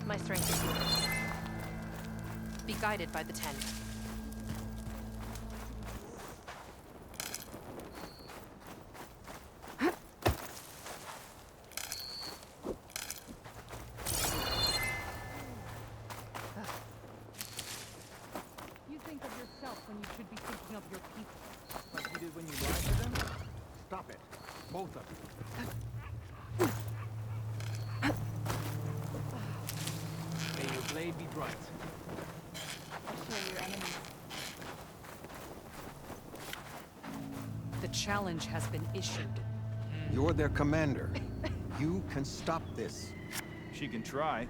My strength is yours. Be guided by the 10. You think of yourself when you should be thinking of your people. Like you did when you lied to them? Stop it. Both of you. May your blade be bright. Share your enemies. The challenge has been issued. You're their commander. You can stop this. She can try.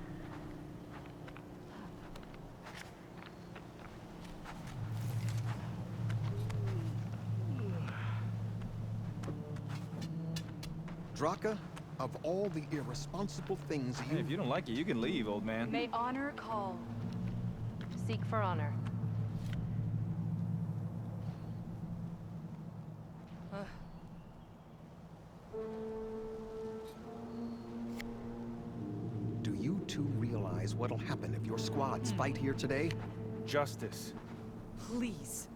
Draka, of all the irresponsible things Hey, if you don't like it, you can leave, old man. May honor call. Seek for honor. Do you two realize what'll happen if your squads fight here today? Justice. Please.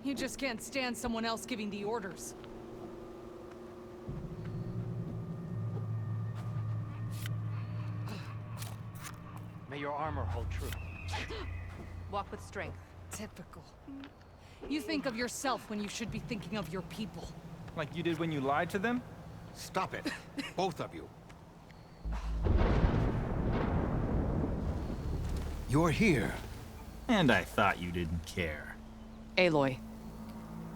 You just can't stand someone else giving the orders. May your armor hold true. Walk with strength. Typical. You think of yourself when you should be thinking of your people. Like you did when you lied to them? Stop it. Both of you. You're here. And I thought you didn't care. Aloy,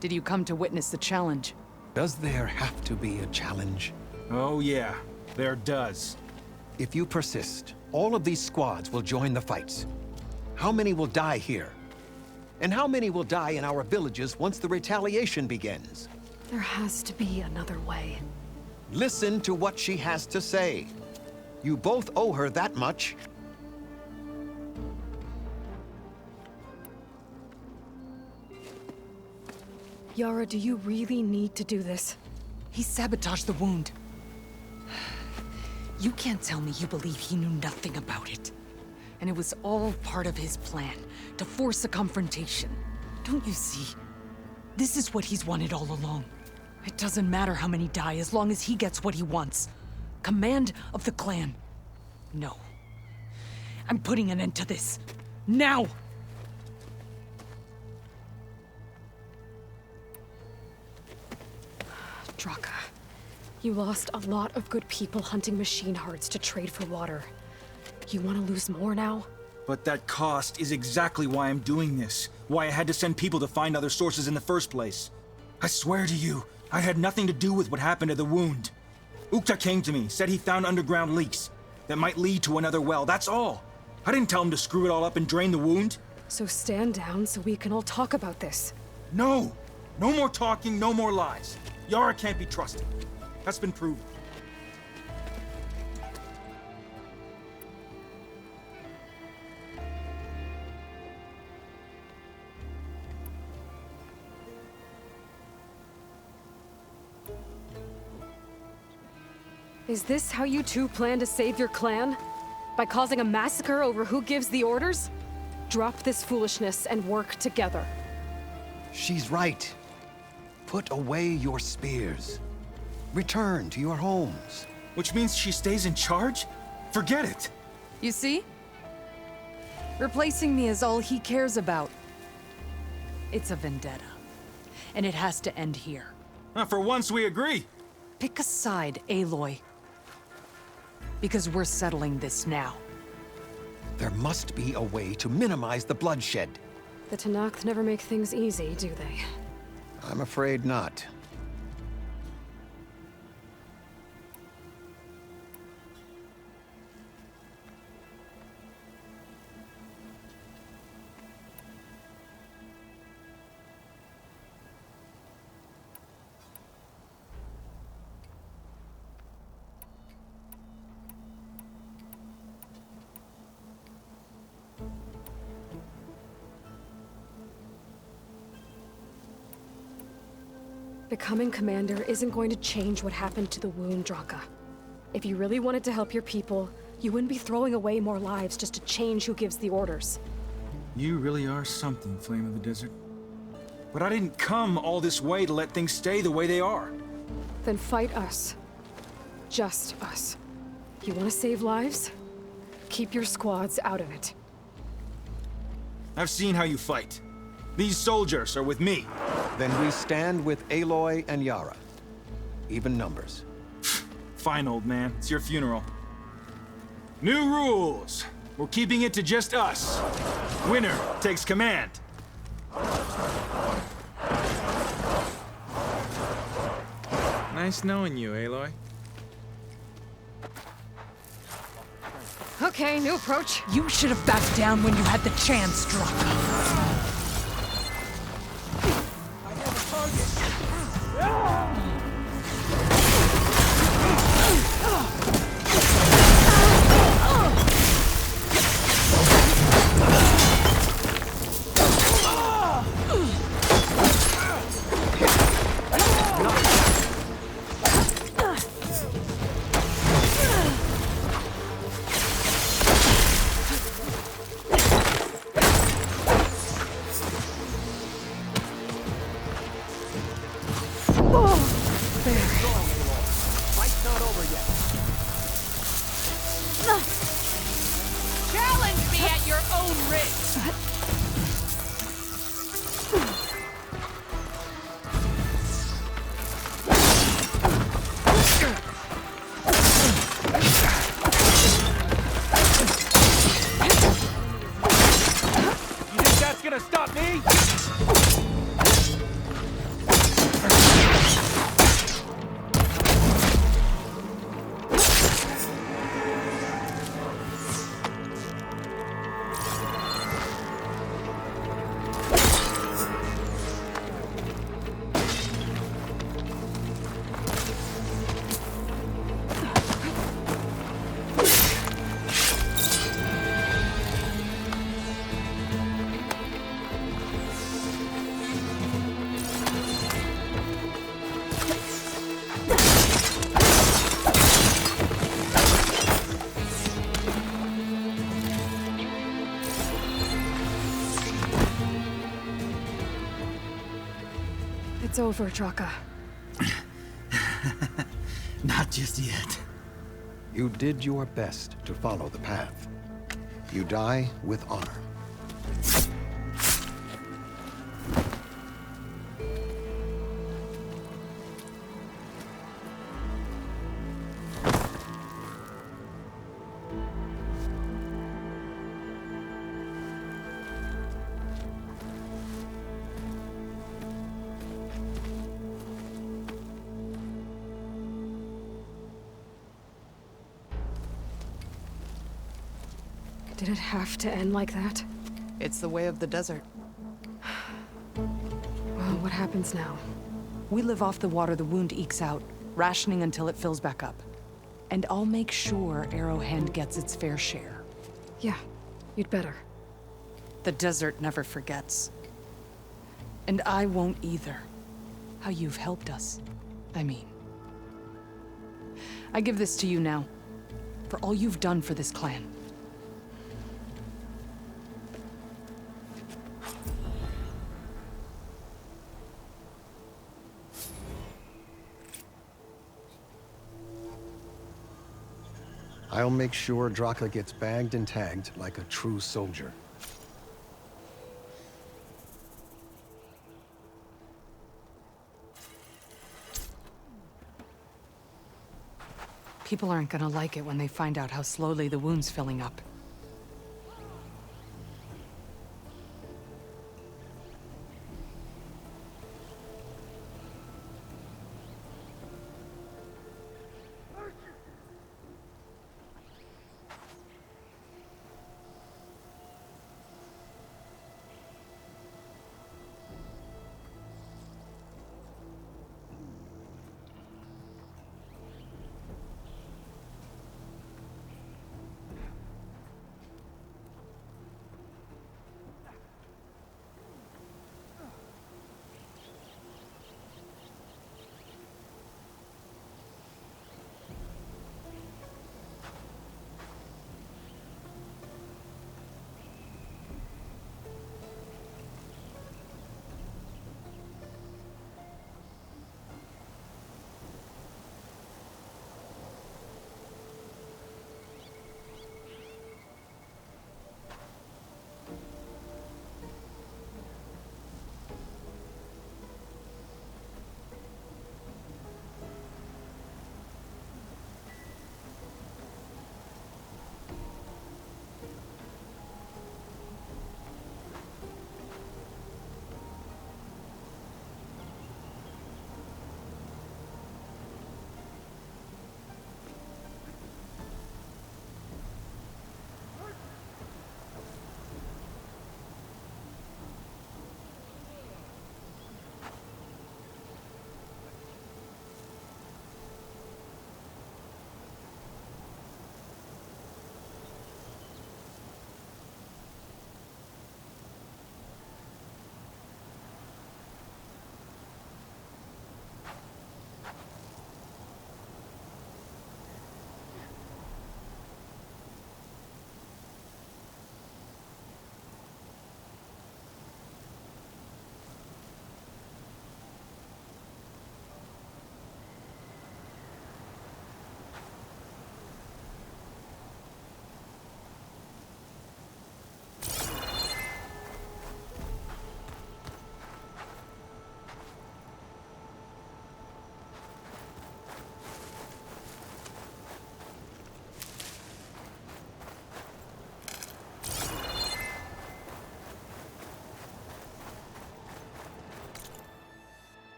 did you come to witness the challenge? Does there have to be a challenge? Oh yeah, there does. If you persist, all of these squads will join the fights. How many will die here? And how many will die in our villages once the retaliation begins? There has to be another way. Listen to what she has to say. You both owe her that much. Yara, do you really need to do this? He sabotaged the wound. You can't tell me you believe he knew nothing about it. And it was all part of his plan, to force a confrontation. Don't you see? This is what he's wanted all along. It doesn't matter how many die as long as he gets what he wants. Command of the clan. No. I'm putting an end to this. Now! Draka, you lost a lot of good people hunting machine hearts to trade for water. You want to lose more now? But that cost is exactly why I'm doing this. Why I had to send people to find other sources in the first place. I swear to you, I had nothing to do with what happened to the wound. Ukta came to me, said he found underground leaks that might lead to another well, that's all. I didn't tell him to screw it all up and drain the wound. So stand down so we can all talk about this. No! No more talking, no more lies. Yara can't be trusted. That's been proven. Is this how you two plan to save your clan? By causing a massacre over who gives the orders? Drop this foolishness and work together. She's right. Put away your spears. Return to your homes. Which means she stays in charge? Forget it! You see? Replacing me is all he cares about. It's a vendetta. And it has to end here. For once we agree. Pick a side, Aloy. Because we're settling this now. There must be a way to minimize the bloodshed. The Tenakth never make things easy, do they? I'm afraid not. Becoming commander isn't going to change what happened to the wound, Draka. If you really wanted to help your people, you wouldn't be throwing away more lives just to change who gives the orders. You really are something, Flame of the Desert. But I didn't come all this way to let things stay the way they are. Then fight us. Just us. You want to save lives? Keep your squads out of it. I've seen how you fight. These soldiers are with me. Then we stand with Aloy and Yara. Even numbers. Fine, old man. It's your funeral. New rules. We're keeping it to just us. Winner takes command. Nice knowing you, Aloy. Okay, new approach. You should have backed down when you had the chance, Draka. Fight's not over yet. Challenge me at your own risk! You think that's gonna stop me? It's over, Draka. Not just yet. You did your best to follow the path. You die with honor. Did it have to end like that? It's the way of the desert. Well, what happens now? We live off the water the wound ekes out, rationing until it fills back up. And I'll make sure Arrowhand gets its fair share. Yeah, you'd better. The desert never forgets. And I won't either. How you've helped us. I mean. I give this to you now. For all you've done for this clan. I'll make sure Draka gets bagged and tagged like a true soldier. People aren't gonna like it when they find out how slowly the wound's filling up.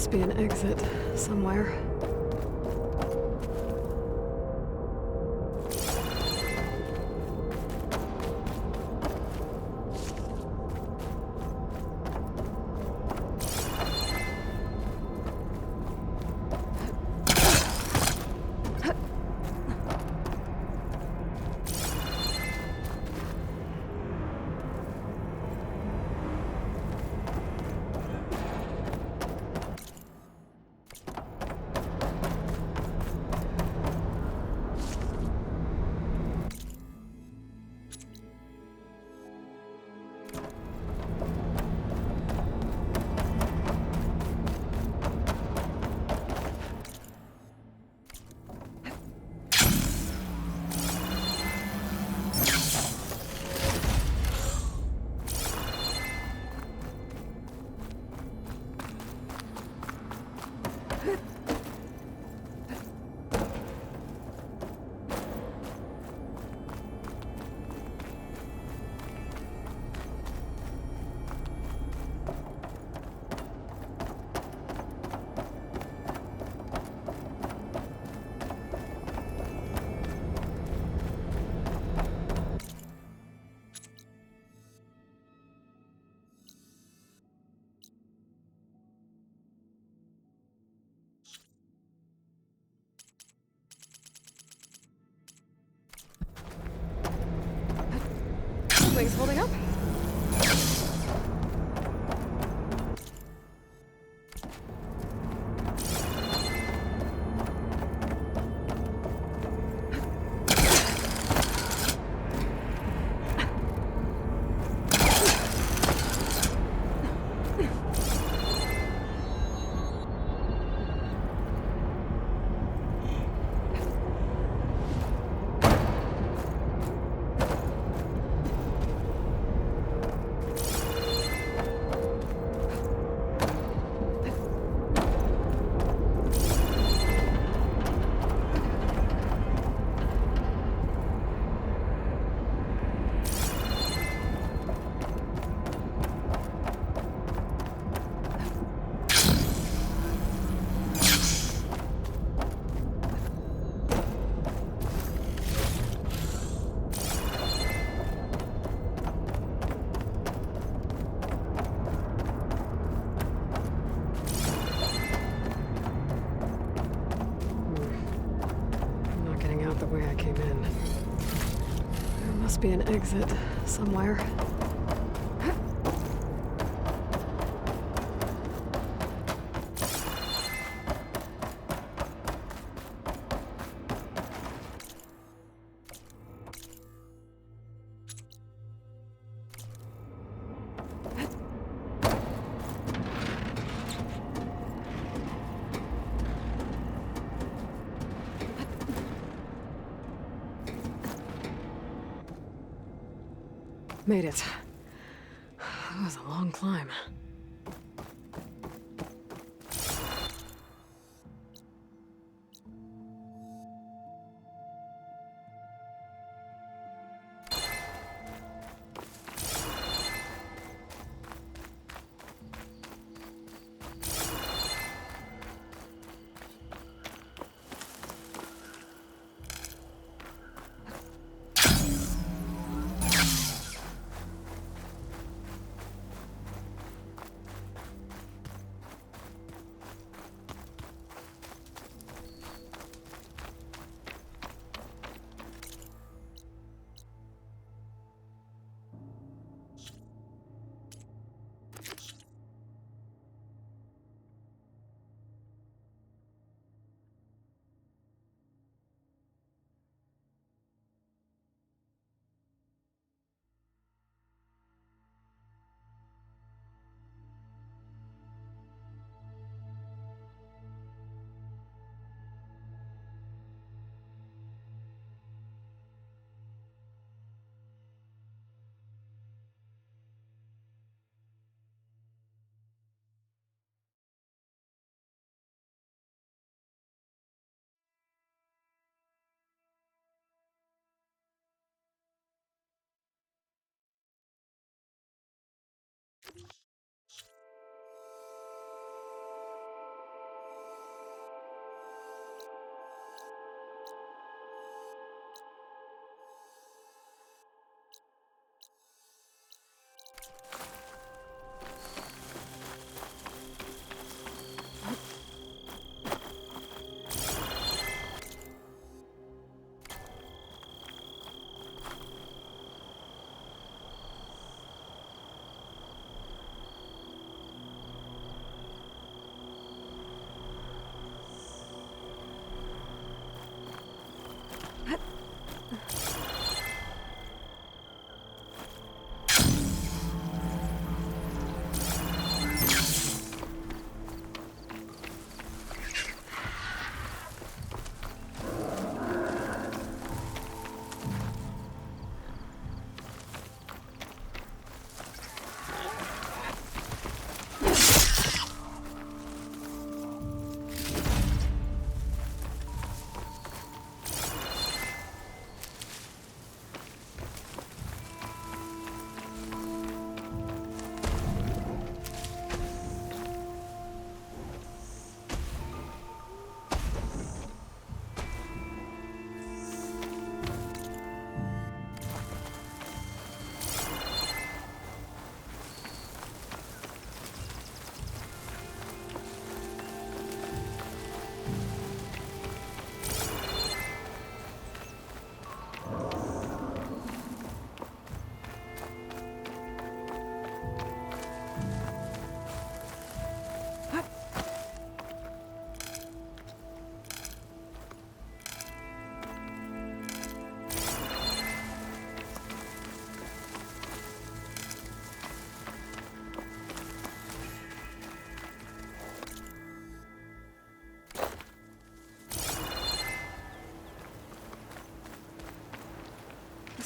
must be an exit somewhere. Wings holding up? The way I came in. There must be an exit somewhere. Made it. That was a long climb.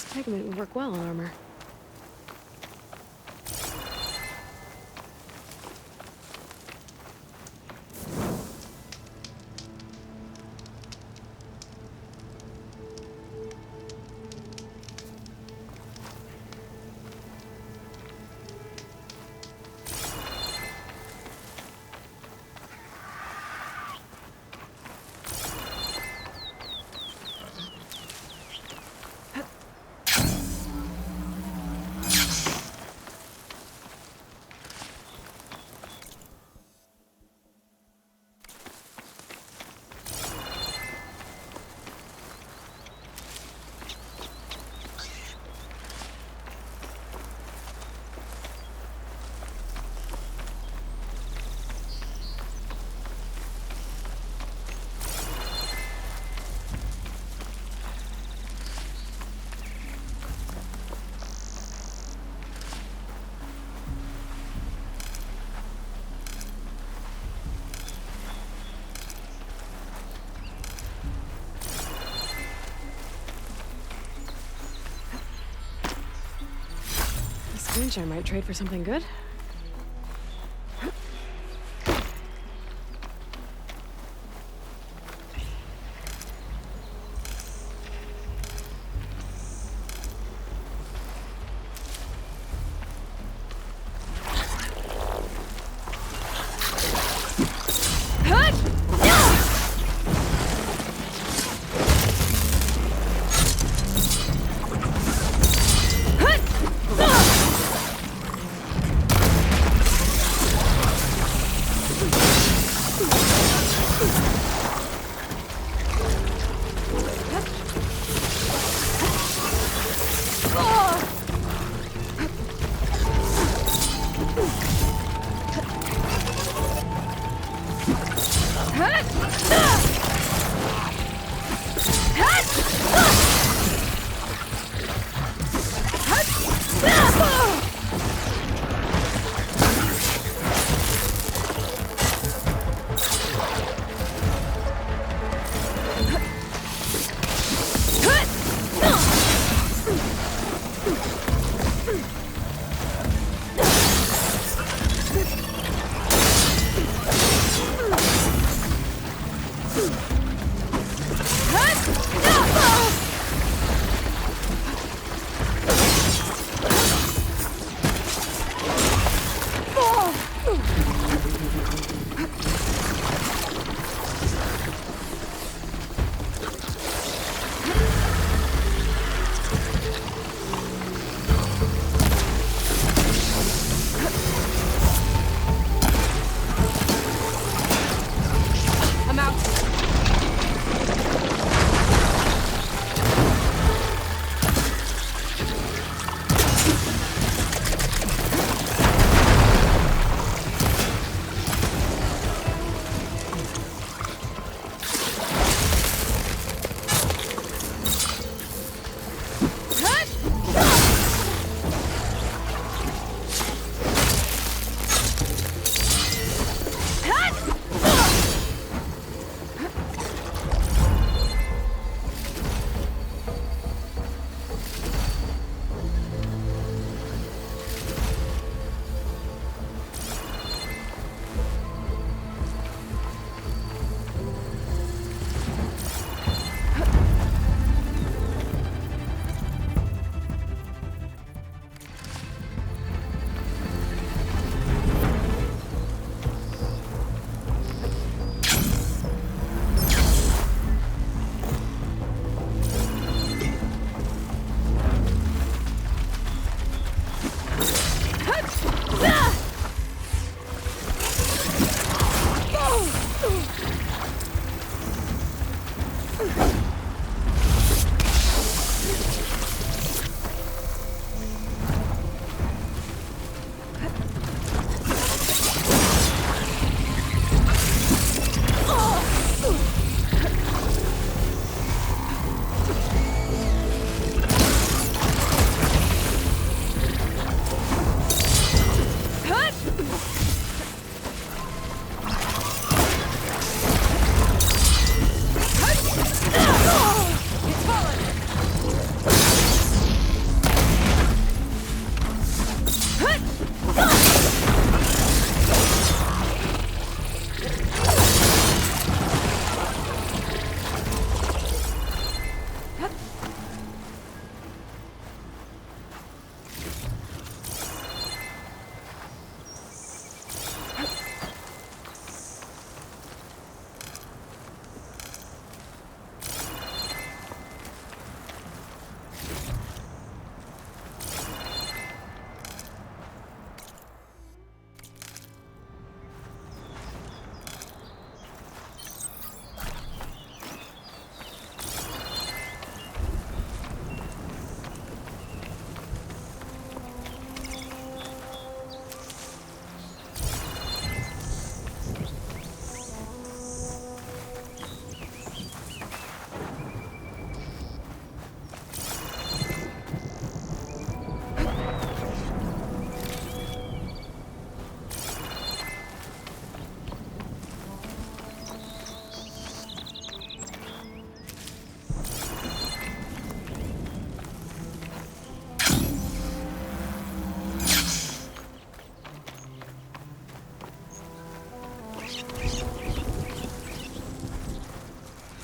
This pigment would work well on armor. I might trade for something good.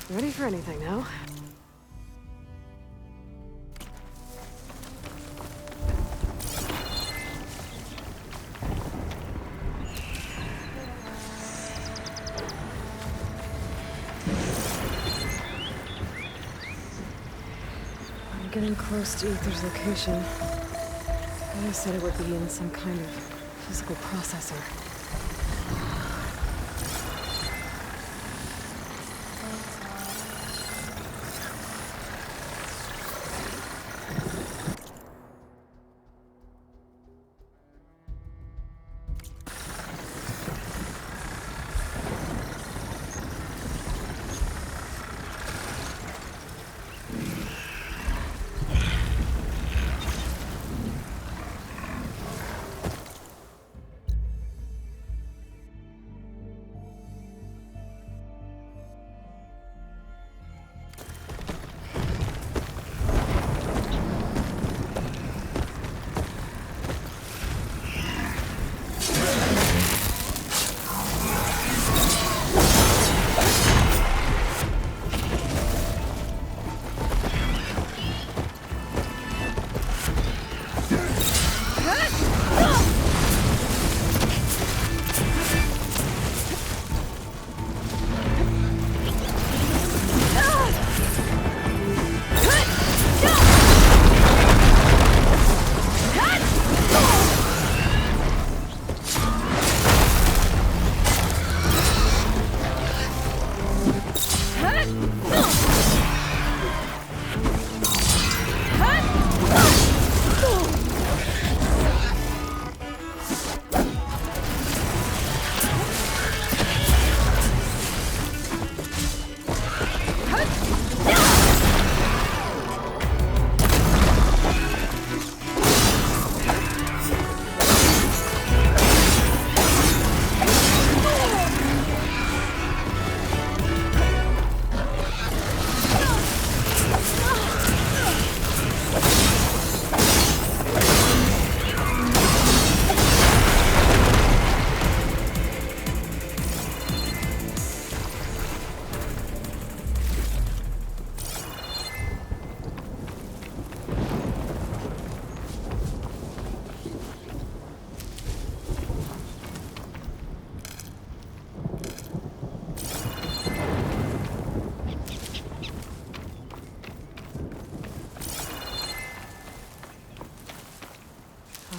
Ready for anything now? I'm getting close to Aether's location. Gaia said it would be in some kind of physical processor.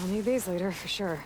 I'll need these later, for sure.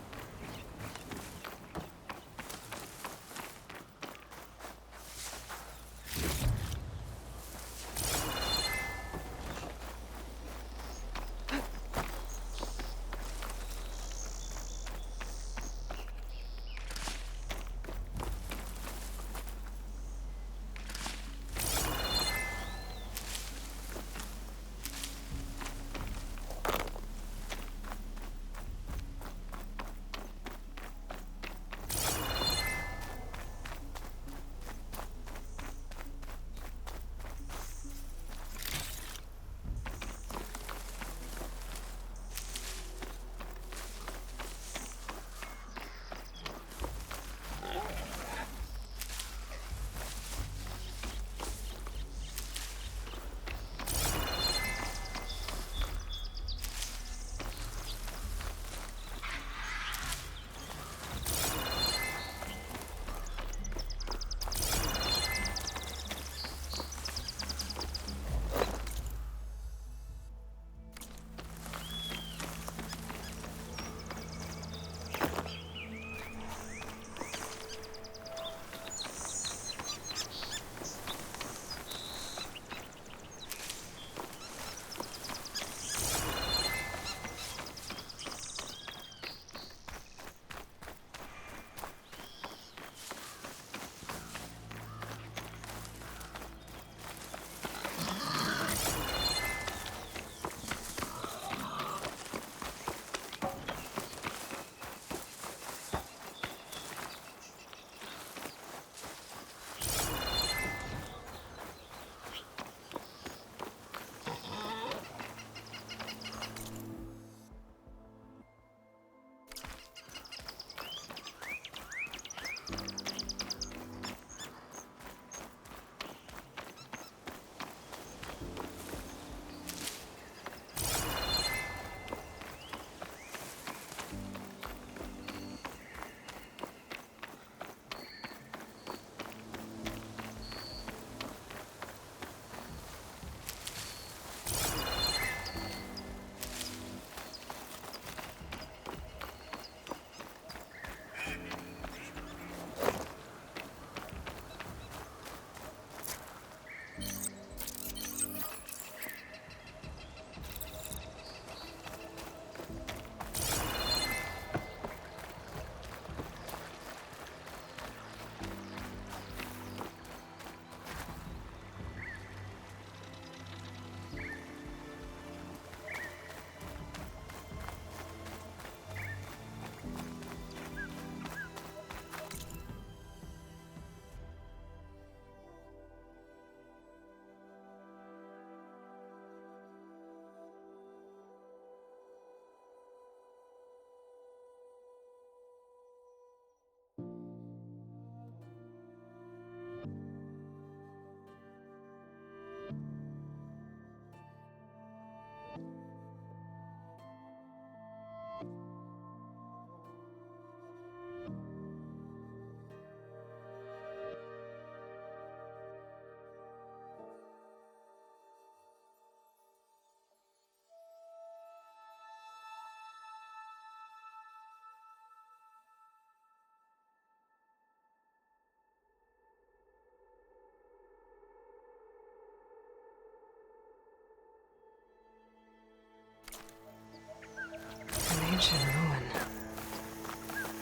ancient ruin.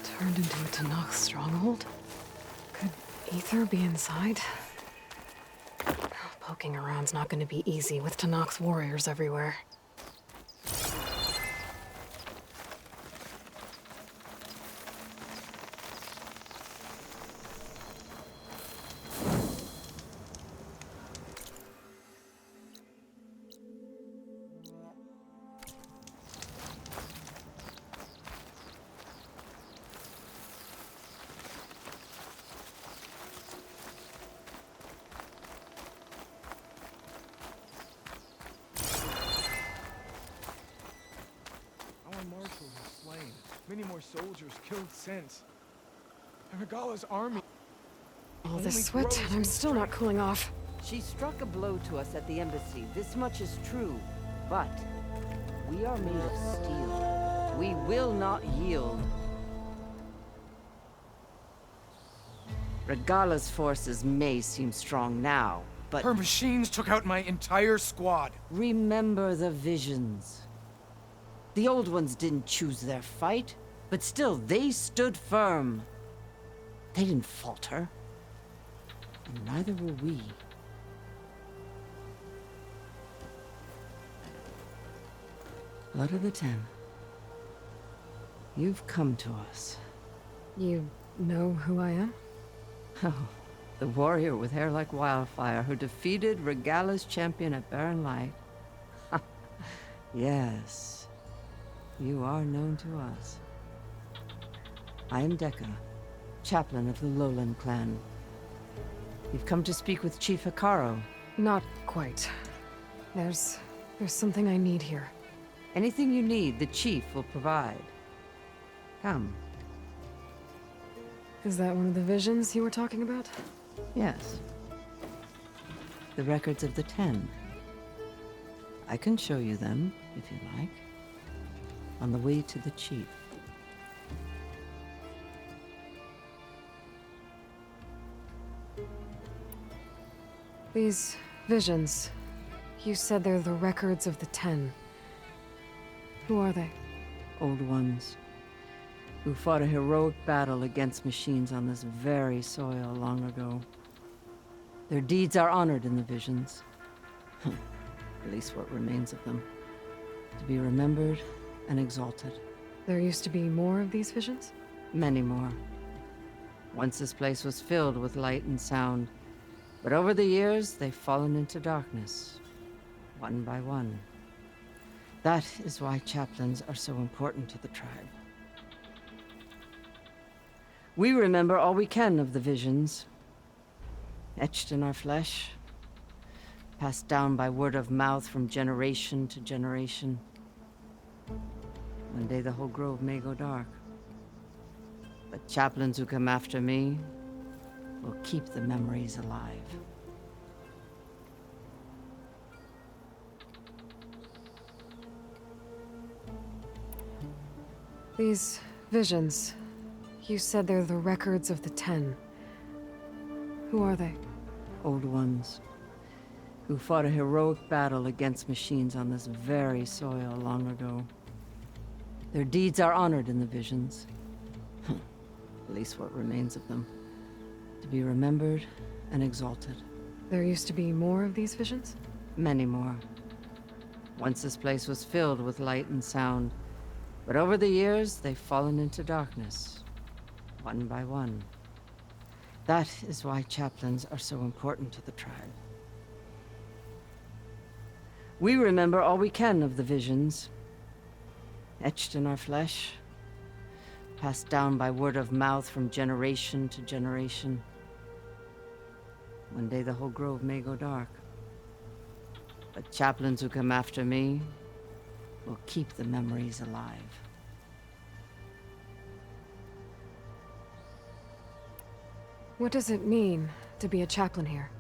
Turned into a Tanakh stronghold? Could Ether be inside? Poking around's not gonna be easy with Tanakh's warriors everywhere. Our marshals are slain. Many more soldiers killed since. And Regala's army. All this sweat, and I'm still not cooling off. She struck a blow to us at the embassy. This much is true. But we are made of steel. We will not yield. Regala's forces may seem strong now, but... Her machines took out my entire squad. Remember the visions. The old ones didn't choose their fight, but still, they stood firm. They didn't falter. And neither will we. Blood of the Ten. You've come to us. You know who I am? Oh, the warrior with hair like wildfire who defeated Regala's champion at Barren Light. Yes, you are known to us. I am Dekka, chaplain of the Lowland clan. You've come to speak with Chief Hekarro. Not quite. There's something I need here. Anything you need, the chief will provide. Come. Is that one of the visions you were talking about? Yes. The records of the Ten. I can show you them, if you like. On the way to the chief. These visions, you said they're the records of the Ten. Who are they? Old ones. Who fought a heroic battle against machines on this very soil long ago. Their deeds are honored in the visions. At least what remains of them. To be remembered and exalted. There used to be more of these visions? Many more. Once this place was filled with light and sound. But over the years, they've fallen into darkness. One by one. That is why chaplains are so important to the tribe. We remember all we can of the visions. Etched in our flesh. Passed down by word of mouth from generation to generation. One day the whole grove may go dark. But chaplains who come after me will keep the memories alive. These visions, you said they're the records of the Ten. Who are they? Old ones. Who fought a heroic battle against machines on this very soil long ago. Their deeds are honored in the visions. At least what remains of them. To be remembered and exalted. There used to be more of these visions? Many more. Once this place was filled with light and sound. But over the years, they've fallen into darkness. One by one. That is why chaplains are so important to the tribe. We remember all we can of the visions. Etched in our flesh. Passed down by word of mouth from generation to generation. One day the whole grove may go dark. But chaplains who come after me will keep the memories alive. What does it mean to be a chaplain here?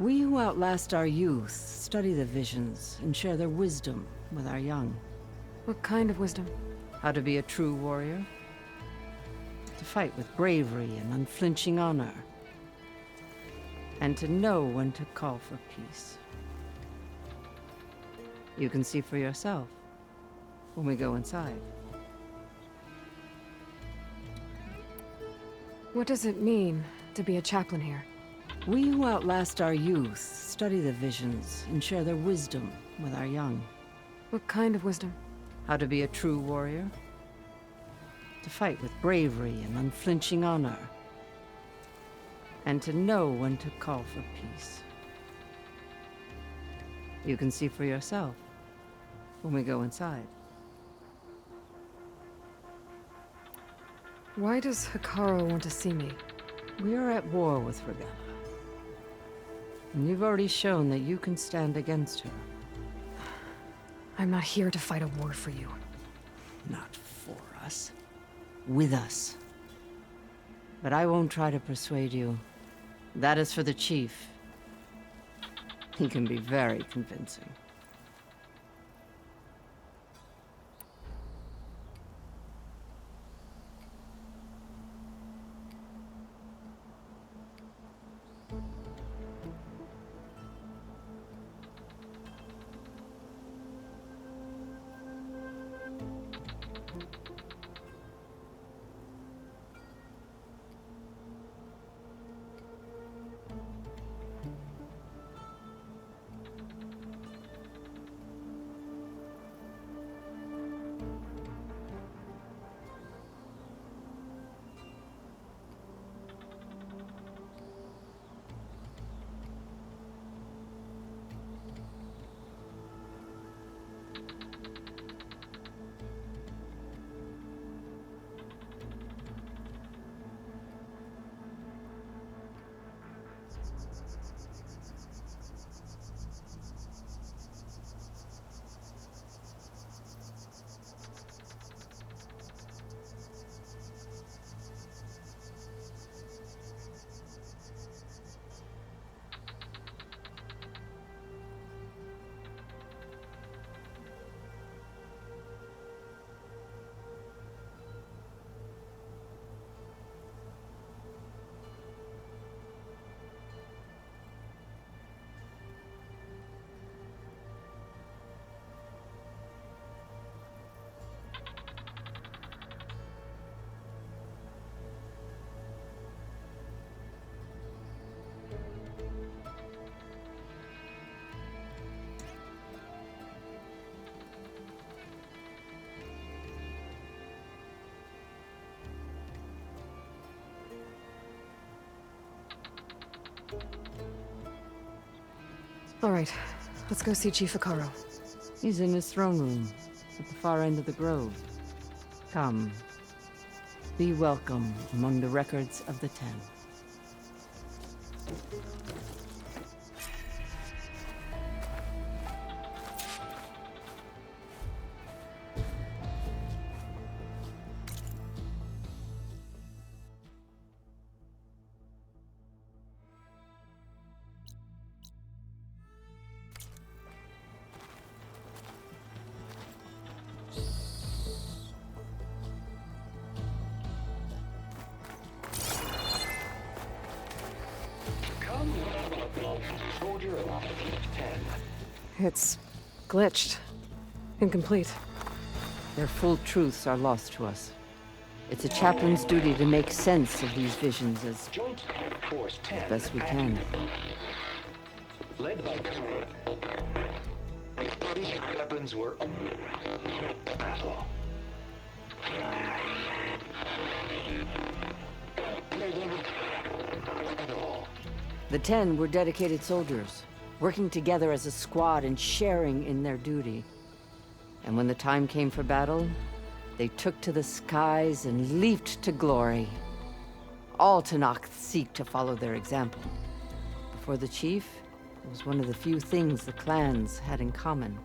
We who outlast our youth study the visions and share their wisdom with our young. What kind of wisdom? How to be a true warrior. To fight with bravery and unflinching honor. And to know when to call for peace. You can see for yourself when we go inside. What does it mean to be a chaplain here? We who outlast our youth study the visions and share their wisdom with our young. What kind of wisdom? How to be a true warrior. To fight with bravery and unflinching honor. And to know when to call for peace. You can see for yourself when we go inside. Why does Hekarro want to see me? We are at war with Regalla. And you've already shown that you can stand against her. I'm not here to fight a war for you. Not for us. With us. But I won't try to persuade you. That is for the chief. He can be very convincing. All right, let's go see Chief Hekarro. He's in his throne room, at the far end of the grove. Come. Be welcome among the records of the Ten. It's glitched. Incomplete. Their full truths are lost to us. It's a chaplain's duty to make sense of these visions as best we can. Led by these weapons were battle. The Ten were dedicated soldiers, working together as a squad and sharing in their duty. And when the time came for battle, they took to the skies and leaped to glory. All Tenakth seek to follow their example. For the chief, it was one of the few things the clans had in common.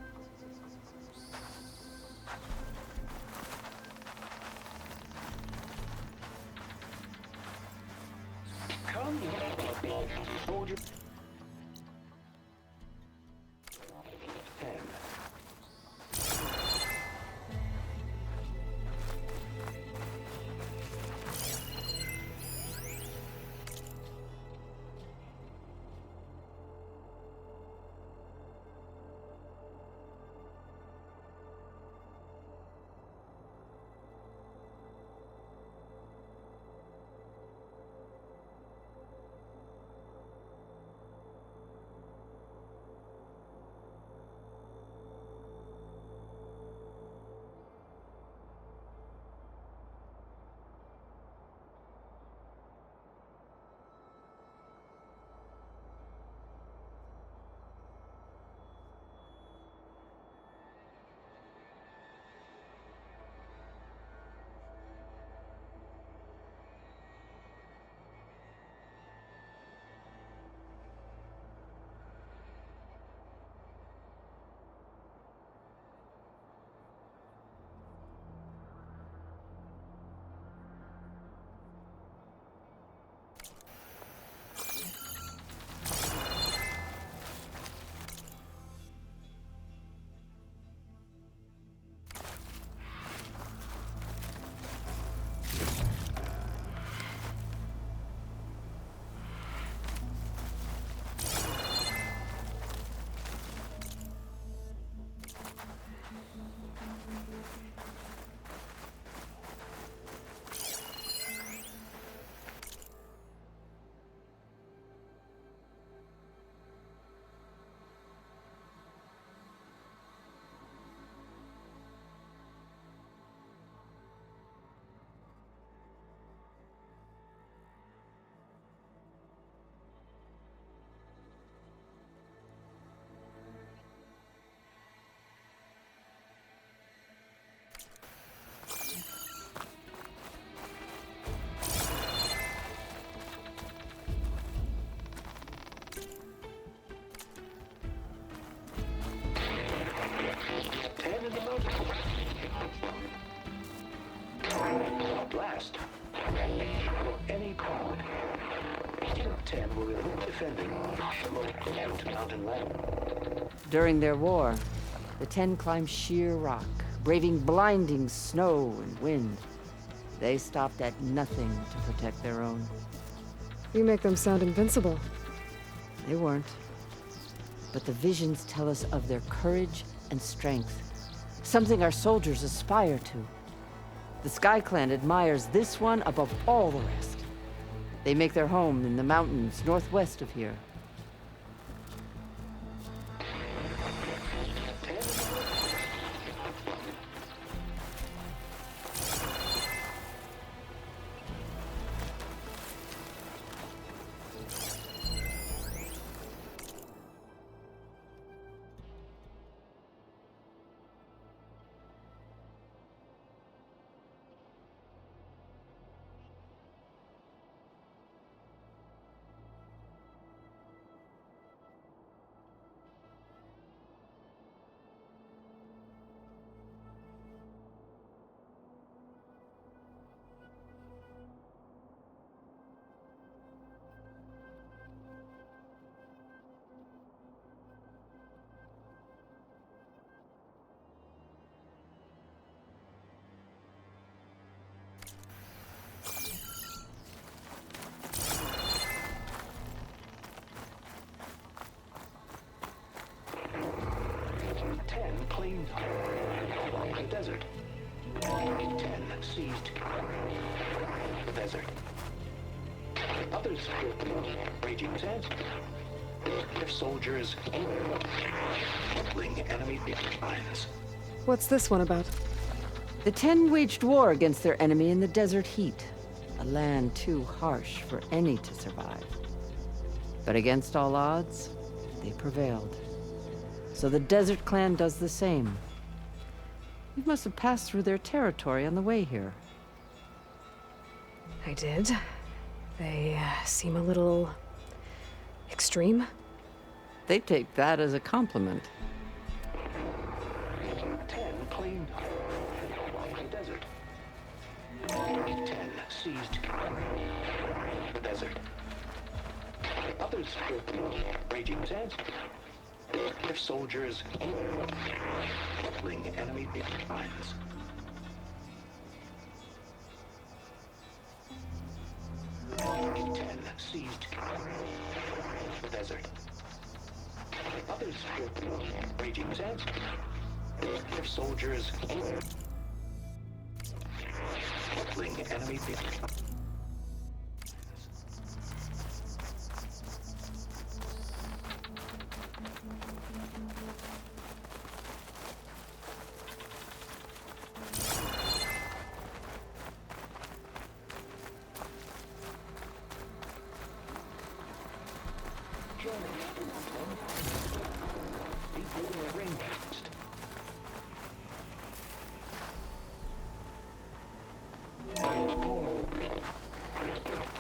last. For any crowd, Team 10 will be defending the remote mountain land. During their war, the Ten climbed sheer rock, braving blinding snow and wind. They stopped at nothing to protect their own. You make them sound invincible. They weren't. But the visions tell us of their courage and strength, something our soldiers aspire to. The Sky Clan admires this one above all the rest. They make their home in the mountains northwest of here. Claimed the desert. 10 seized the desert. Others raging sands. Their soldiers killing enemy lines. What's this one about? The Ten waged war against their enemy in the desert heat, a land too harsh for any to survive. But against all odds, they prevailed. So the Desert Clan does the same. You must have passed through their territory on the way here. I did. They seem a little extreme. They take that as a compliment. 10 claimed the desert. 10 seized the desert. Others raging sands. Their soldiers killing enemy lines. Ten seized the desert. Others raging sands. Their soldiers killing enemy lines.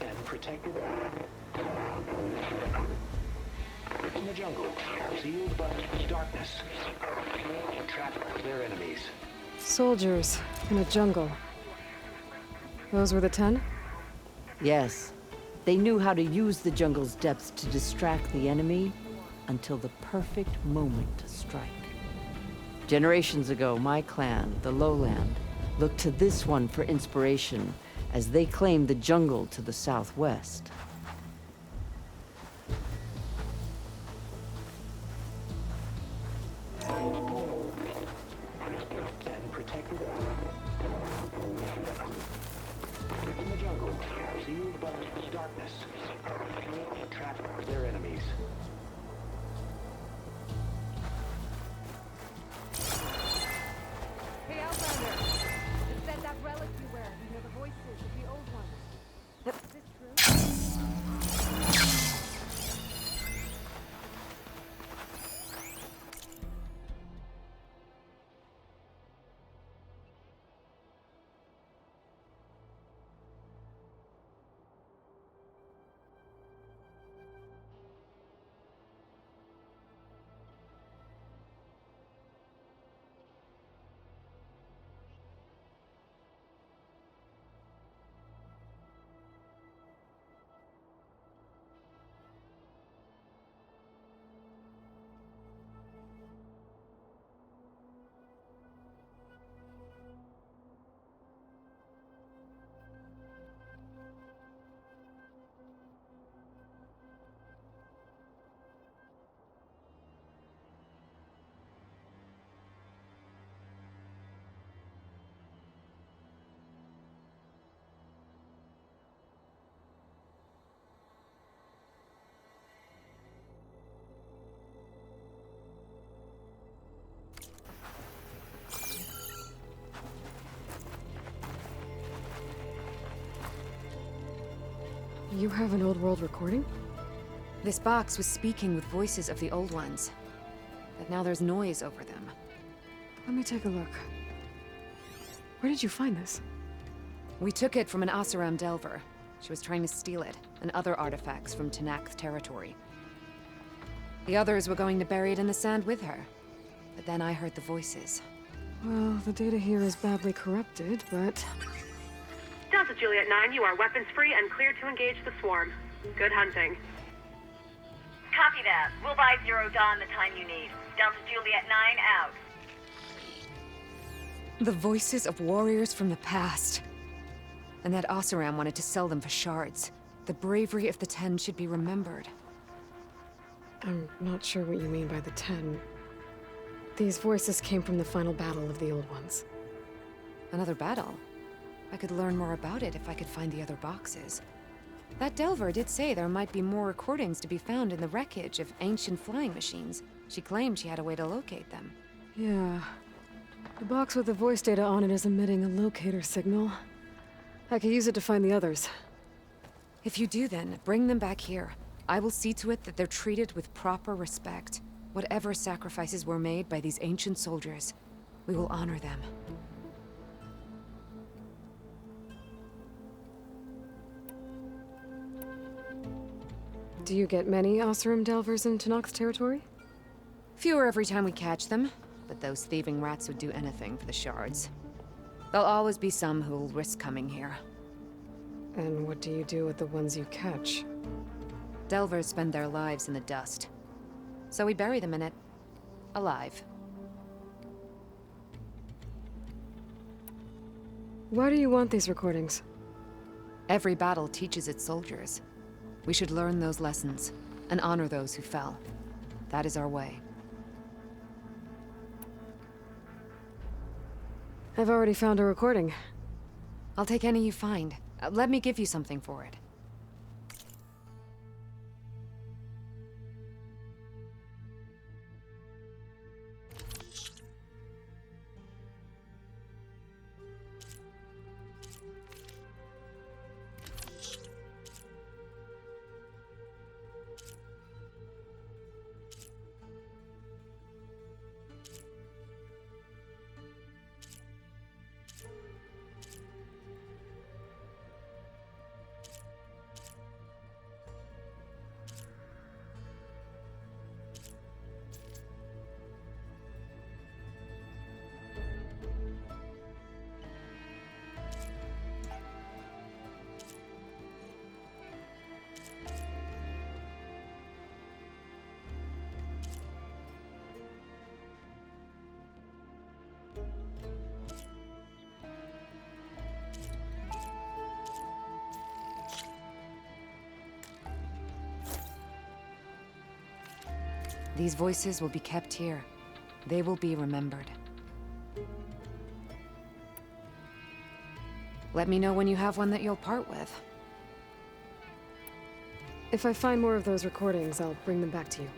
And protected in the jungle, sealed by darkness, trapped their enemies. Soldiers in a jungle. Those were the 10? Yes. They knew how to use the jungle's depths to distract the enemy until the perfect moment to strike. Generations ago, my clan, the Lowland, looked to this one for inspiration as they claimed the jungle to the southwest. And protected in the jungle, sealed by darkness, trapped their enemies. Hey, Outlander! It said that relic you wear. You hear the voices of the old ones. Is this true? You have an old world recording? This box was speaking with voices of the old ones. But now there's noise over them. Let me take a look. Where did you find this? We took it from an Oseram Delver. She was trying to steal it, and other artifacts from Tenakth territory. The others were going to bury it in the sand with her. But then I heard the voices. Well, the data here is badly corrupted, but... Delta Juliet 9, you are weapons-free and cleared to engage the swarm. Good hunting. Copy that. We'll buy Zero Dawn the time you need. Delta Juliet 9 out. The voices of warriors from the past. And that Oseram wanted to sell them for shards. The bravery of the Ten should be remembered. I'm not sure what you mean by the Ten. These voices came from the final battle of the Old Ones. Another battle? I could learn more about it if I could find the other boxes. That Delver did say there might be more recordings to be found in the wreckage of ancient flying machines. She claimed she had a way to locate them. Yeah. The box with the voice data on it is emitting a locator signal. I could use it to find the others. If you do then, bring them back here. I will see to it that they're treated with proper respect. Whatever sacrifices were made by these ancient soldiers, we will honor them. Do you get many Oseram Delvers in Tenakth territory? Fewer every time we catch them, but those thieving rats would do anything for the shards. There'll always be some who'll risk coming here. And what do you do with the ones you catch? Delvers spend their lives in the dust. So we bury them in it, alive. Why do you want these recordings? Every battle teaches its soldiers. We should learn those lessons, and honor those who fell. That is our way. I've already found a recording. I'll take any you find. Let me give you something for it. These voices will be kept here. They will be remembered. Let me know when you have one that you'll part with. If I find more of those recordings, I'll bring them back to you.